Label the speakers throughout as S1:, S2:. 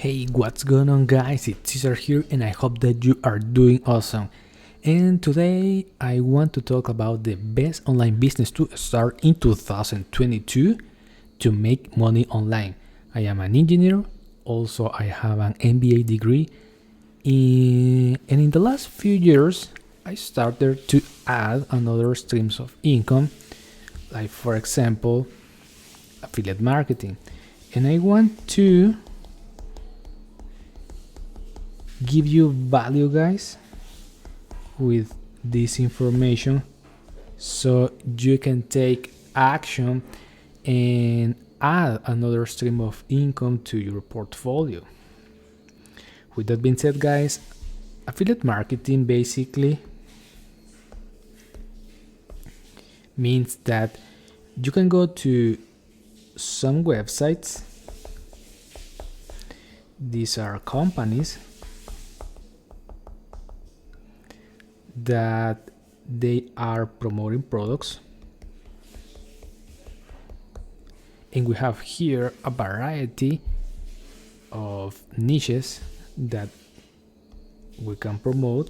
S1: Hey, what's going on, guys? It's Cesar here, and I hope that you are doing awesome. And today I want to talk about the best online business to start in 2022 to make money online. I am an engineer, also, I have an MBA degree, and in the last few years, I started to add another streams of income, like, for example, affiliate marketing. And I want to give you value, guys, with this information so you can take action and add another stream of income to your portfolio. With that being said, guys, affiliate marketing basically means that you can go to some websites. These are companies that they are promoting products, and we have here a variety of niches that we can promote,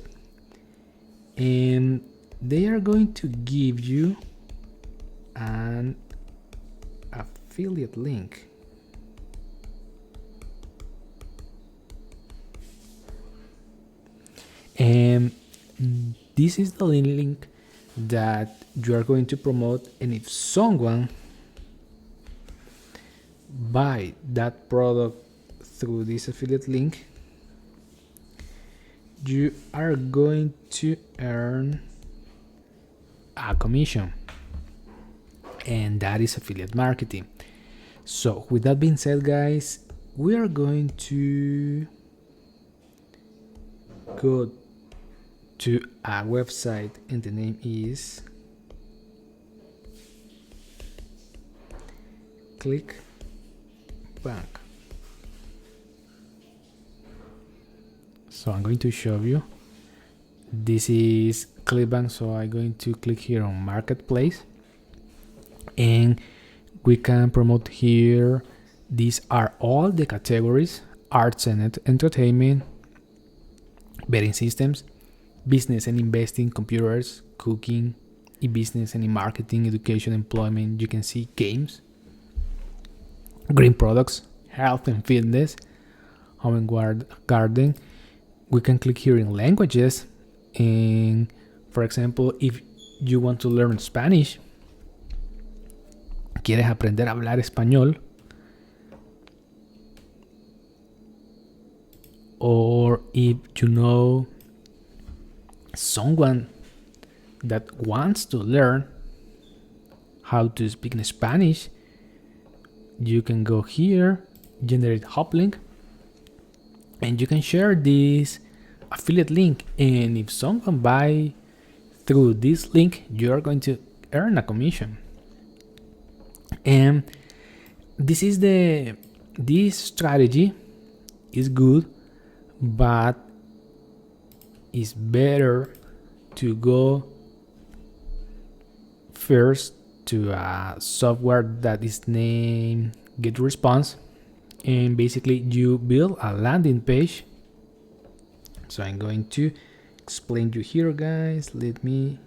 S1: and they are going to give you an affiliate link. And this is the link that you are going to promote, and if someone buy that product through this affiliate link, you are going to earn a commission, and that is affiliate marketing. So with that being said, guys, we are going to go to a website, and the name is Clickbank. So I'm going to show you. This is Clickbank, so I'm going to click here on Marketplace, and we can promote here. These are all the categories: arts and entertainment, betting systems, business and investing, computers, cooking, e-business and e-marketing, education, employment. You can see games, green products, health and fitness, home and garden. We can click here in languages, and for example, if you want to learn Spanish, quieres aprender a hablar español, or if you know someone that wants to learn how to speak in Spanish, you can go here, generate hop link, and you can share this affiliate link, and if someone buy through this link, you are going to earn a commission. And this strategy is good, but it's better to go first to a software that is named GetResponse, and basically you build a landing page. So I'm going to explain you here, guys. Let me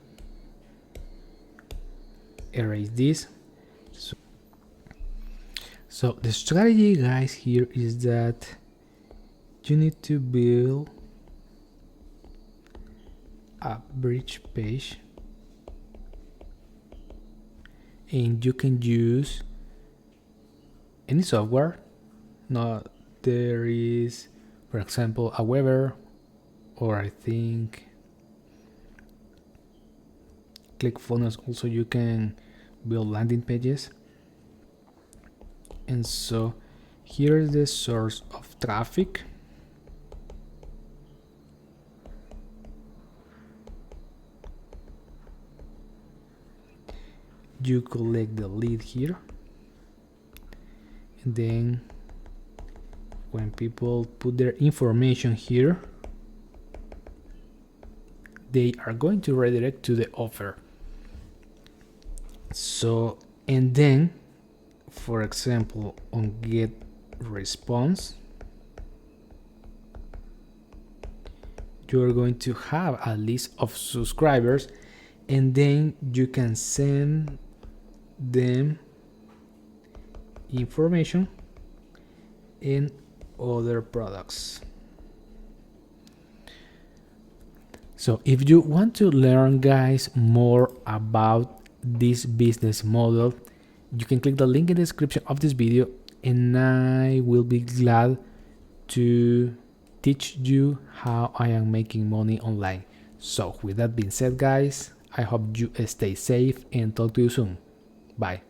S1: erase this. So the strategy, guys, here is that you need to build a bridge page, and you can use any software. Now there is, for example, a Weber, or I think ClickFunnels. Also, you can build landing pages. And so here is the source of traffic. You collect the lead here, and then when people put their information here, they are going to redirect to the offer. So, and then, for example, on get response, you're going to have a list of subscribers, and then you can send them information in other products. So if you want to learn, guys, more about this business model, you can click the link in the description of this video, and I will be glad to teach you how I am making money online. So with that being said, guys, I hope you stay safe and talk to you soon. Bye.